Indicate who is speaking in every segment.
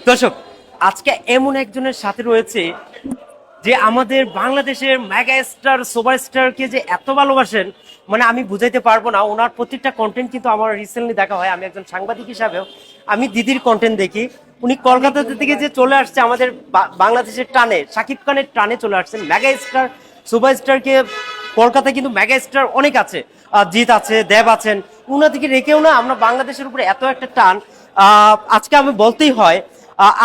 Speaker 1: দর্শক, আজকে এমন একজনের সাথে রয়েছে যে আমাদের বাংলাদেশের মেগা স্টার সুপার স্টারকে যে এত ভালোবাসেন, মানে আমি বুঝাইতে পারবো না। ওনার প্রত্যেকটা কন্টেন্ট কিন্তু আমার রিসেন্টলি দেখা হয়। আমি একজন সাংবাদিক হিসাবেও আমি দিদির কন্টেন্ট দেখি। উনি কলকাতা থেকে যে চলে আসছে আমাদের বাংলাদেশের টানে, শাকিব খানের টানে চলে আসছেন। মেগা স্টার সুপার স্টারকে কলকাতায় কিন্তু মেগা স্টার অনেক আছে, জিৎ আছে, দেব আছেন। উনাদেরকে রেখেও না আমরা বাংলাদেশের উপরে এত একটা টান। আজকে আমি বলতেই হয়,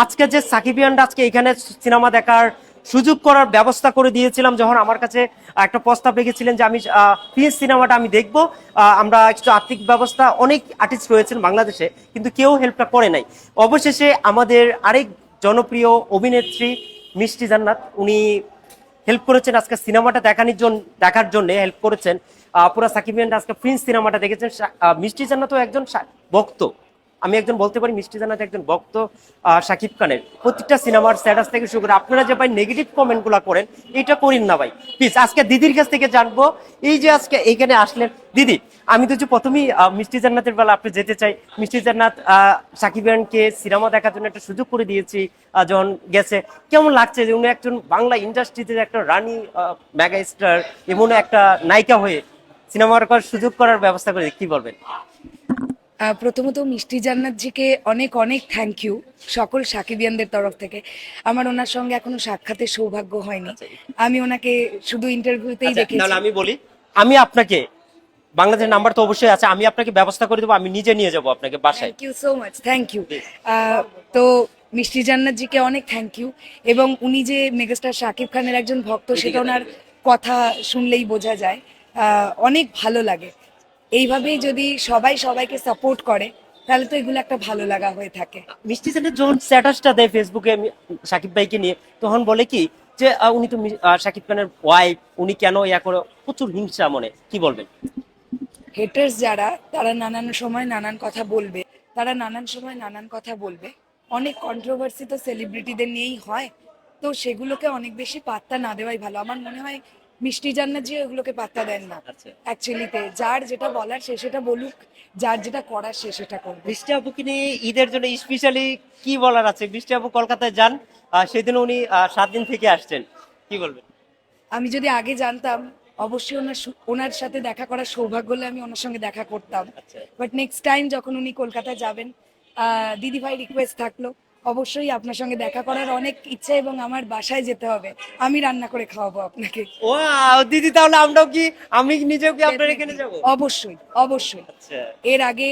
Speaker 1: আজকে যে সাকিবিয়ানরা আজকে এখানে সিনেমা দেখার সুযোগ করার ব্যবস্থা করে দিয়েছিলাম, যখন আমার কাছে একটা প্রস্তাব রেখেছিলেন যে আমি প্রিন্স সিনেমাটা আমি দেখবো। আমরা একটু আর্থিক ব্যবস্থা, অনেক আর্টিস্ট রয়েছেন বাংলাদেশে, কিন্তু কেউ হেল্পটা করে নাই। অবশেষে আমাদের আরেক জনপ্রিয় অভিনেত্রী মিষ্টি জান্নাত, উনি হেল্প করেছেন আজকে সিনেমাটা দেখার জন্য হেল্প করেছেন। পুরা সাকিবিয়ানরা আজকে প্রিন্স সিনেমাটা দেখেছেন। মিষ্টি জান্নাতও একজন ভক্ত, আমি একজন বলতে পারি মিষ্টি জান্নাত একজন ভক্ত শাকিব খানের। প্রত্যেকটা সিনেমার স্ট্যাটাস থেকে শুরু করে আপনারা যে ভাই নেগেটিভ কমেন্ট গুলা করেন, এটা করেন না ভাই প্লিজ। আজকে দিদির কাছ থেকে জানবো, এই যে আজকে এইখানে আসলেন দিদি, আমি তো যে প্রথমেই মিষ্টি জান্নাতের বেলা আপনি যেতে চাই। মিষ্টি জান্নাত শাকিব খানকে সিনেমা দেখার জন্য একটা সুযোগ করে দিয়েছি, যখন গেছে কেমন লাগছে যে উনি একজন বাংলা ইন্ডাস্ট্রিতে একটা রানী মেগা স্টার, এমন একটা নায়িকা হয়ে সিনেমা করার সুযোগ করার ব্যবস্থা করে, কি বলবেন?
Speaker 2: প্রথমত মিষ্টি জান্নাতজিকে অনেক অনেক থ্যাংক ইউ সকল সাকিবিয়ানদের তরফ থেকে। আমার ওনার সঙ্গে এখনো সাক্ষাতের সৌভাগ্য হয়নি। আমি ওনাকে শুধু ইন্টারভিউতেই দেখেছি।
Speaker 1: তাহলে আমি বলি, আমি আপনাকে বাংলাদেশের নাম্বার তো অবশ্যই আছে, আমি আপনাকে ব্যবস্থা করে দেবো, আমি নিজে নিয়ে যাবো আপনাকে বাসায়।
Speaker 2: Thank you so much, thank you. তো মিষ্টি জান্নাতজিকে অনেক থ্যাংক ইউ। এবং উনি যে মেগাস্টার শাকিব খানের একজন ভক্ত, সেটা ওনার কথা শুনলেই বোঝা যায়। অনেক ভালো লাগে। এইভাবেই যদি সবাই সবাইকে সাপোর্ট করে, তাহলে তো এগুলো একটা ভালো লাগা হয়ে থাকে।
Speaker 1: মিষ্টি জানের যখন স্ট্যাটাসটা দেয় ফেসবুকে সাকিব ভাইকে নিয়ে, তখন বলে কি যে উনি তো সাকিব খানের ওয়াইফ, উনি কেন ইয়া করে, প্রচুর হিংসা মনে, কি বলবেন?
Speaker 2: হেটার্স যারা, তারা নানান সময় নানান কথা বলবে, তারা নানান সময় নানান কথা বলবে। অনেক কন্ট্রোভার্সি তো সেলিব্রিটিদের নিয়েই হয়, তো সেগুলোকে অনেক বেশি পাত্তা না দেওয়াই ভালো। আমার মনে হয় মিষ্টি জান্নাত জি ওগুলোকে পাত্তা দেন না।
Speaker 1: আচ্ছা,
Speaker 2: অ্যাকচুয়ালিতে যার যেটা বলার সে সেটা বলুক, যার যেটা করার সে সেটা করবে।
Speaker 1: মিষ্টি আপুকে নিয়ে ঈদের জন্য স্পেশালি কি বলার আছে? মিষ্টি আপু কলকাতায় যান, সেদিন উনি 7 দিন থেকে আসছেন, কি বলবেন?
Speaker 2: আমি যদি আগে জানতাম, অবশ্যই ওনার সাথে দেখা করার সৌভাগ্য হলে আমি ওনার সঙ্গে দেখা করতাম।
Speaker 1: আচ্ছা,
Speaker 2: বাট নেক্সট টাইম যখন উনি কলকাতায় যাবেন, দিদি ভাই রিকোয়েস্ট থাকলো, অবশ্যই আপনার সঙ্গে দেখা করার অনেক ইচ্ছা, এবং আমার বাসায় যেতে হবে, আমি রান্না করে খাওয়াবো আপনাকে।
Speaker 1: ওয়াও দিদি, তাহলে আমরাও কি, আমি নিজেও কি আপনার এখানে যাব?
Speaker 2: অবশ্যই, অবশ্যই।
Speaker 1: আচ্ছা,
Speaker 2: এর আগে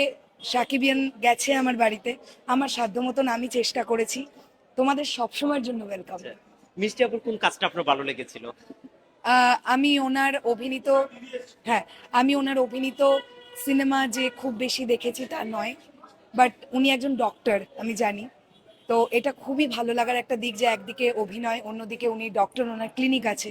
Speaker 2: সাকিবিয়ান গেছে আমার বাড়িতে, আমার সাধ্য মতন আমি চেষ্টা করেছি। তোমাদের সবসময়ের জন্য ওয়েলকাম।
Speaker 1: আচ্ছা। মিষ্টি আপুর কোন কাজটা আপনার ভালো লেগেছিল?
Speaker 2: আমি ওনার অভিনীত, হ্যাঁ, আমি ওনার অভিনীত সিনেমা যে খুব বেশি দেখেছি তা নয়, বাট উনি একজন ডক্টর আমি জানি। তো এটা খুবই ভালো লাগার একটা দিক যে একদিকে অভিনয়, অন্যদিকে উনি ডক্টর, ওনার ক্লিনিক আছে।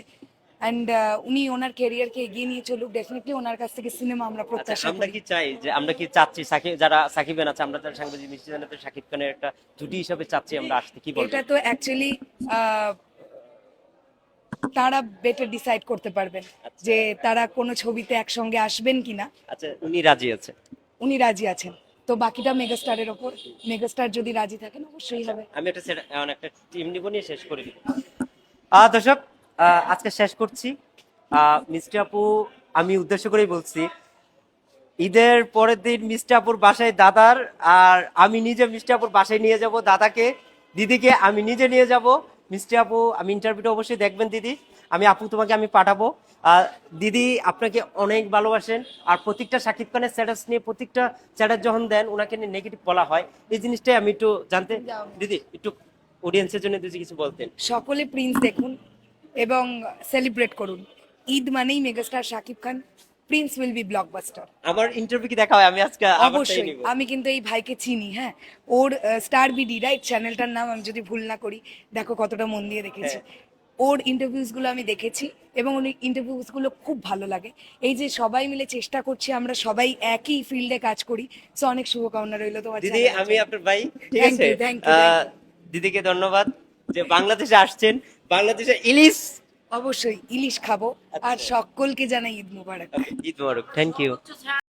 Speaker 2: অ্যান্ড উনি ওনার ক্যারিয়ারকে এগিয়ে নিয়ে চলুক, ডেফিনেটলি ওনার কাছ থেকে সিনেমা আমরা
Speaker 1: আচ্ছা,
Speaker 2: প্রত্যাশা
Speaker 1: আমরা
Speaker 2: করি।
Speaker 1: কি চাই যে, আমরা কি চাচ্ছি যারা সাকিবেন আছে, আমরা যারা সাংবাদিক মিষ্টি জানাতে সাকিব খানের একটা জুটি হিসাবে চাচ্ছি আমরা আসতে, কি
Speaker 2: এটা
Speaker 1: বলবেন?
Speaker 2: তো অ্যাকচুয়ালি তারা বেটার ডিসাইড করতে পারবেন
Speaker 1: আচ্ছা,
Speaker 2: যে তারা কোনো ছবিতে একসঙ্গে আসবেন কিনা।
Speaker 1: আচ্ছা, উনি রাজি আছে?
Speaker 2: উনি রাজি আছেন, তো বাকিটা মেগাস্টারের ওপর। মেগাস্টার যদি রাজি থাকেন অবশ্যই হবে।
Speaker 1: আমি একটা টিম নিব, নিয়ে শেষ করে দিব। দর্শক, আজকে শেষ করছি। মিষ্টি আপু, আমি উদ্দেশ্য করেই বলছি, ঈদের পরের দিন মিষ্টি আপুর বাসায় দাদার, আর আমি নিজে মিষ্টি আপুর বাসায় নিয়ে যাব দাদাকে, দিদিকে আমি নিজে নিয়ে যাব। মিষ্টি আপু, আমি ইন্টারভিউটা অবশ্যই দেখবেন দিদি। আপু তোমাকে আমি পাঠাবো। দিদি আপনাকে অনেক ভালোবাসেন, আর প্রত্যেকটা শাকিব খানের স্ট্যাটাস নিয়ে, প্রত্যেকটা স্ট্যাটাস যখন দেন ওনাকে নিয়ে নেগেটিভ বলা হয়, এই জিনিসটাই আমি একটু জানতে, দিদি একটু অডিয়েন্সের জন্য যদি কিছু বলতেন।
Speaker 2: সকলে প্রিন্স দেখুন এবং সেলিব্রেট করুন। ঈদ মানেই megastar Shakib Khan, Prince will be blockbuster.
Speaker 1: আমার ইন্টারভিউ কি দেখা হয়? আমি আজকে আমারটাই
Speaker 2: অবশ্যই,
Speaker 1: নিব।
Speaker 2: আমি কিন্তু এই ভাইকে চিনি, হ্যাঁ। ওর স্টার বিডি রাইট চ্যানেলটার নাম, আমি যদি ভুল না করি, দেখো কতটা মন দিয়ে দেখেছি।
Speaker 1: হ্যাঁ।
Speaker 2: ওর ইন্টারভিউস গুলো আমি দেখেছি, এবং ওর ইন্টারভিউস গুলো খুব ভালো লাগে। এই যে সবাই মিলে চেষ্টা করছি, আমরা সবাই একই ফিল্ডে কাজ করি, সো অনেক শুভকামনা রইলো তোমার
Speaker 1: দিদি,
Speaker 2: চ্যানেলের
Speaker 1: আমি
Speaker 2: জন্য।
Speaker 1: আপনার ভাই, ঠিক
Speaker 2: থ্যাংক
Speaker 1: আছে।
Speaker 2: You, thank you, thank you.
Speaker 1: দিদিকে ধন্যবাদ যে বাংলাদেশে আসছেন, বাংলাদেশে ইলিশ।
Speaker 2: অবশ্যই ইলিশ খাবো, আর
Speaker 1: আচ্ছা,
Speaker 2: সকলকে জানাই ঈদ মুবারক।
Speaker 1: ঈদ মোবারক, থ্যাংক ইউ।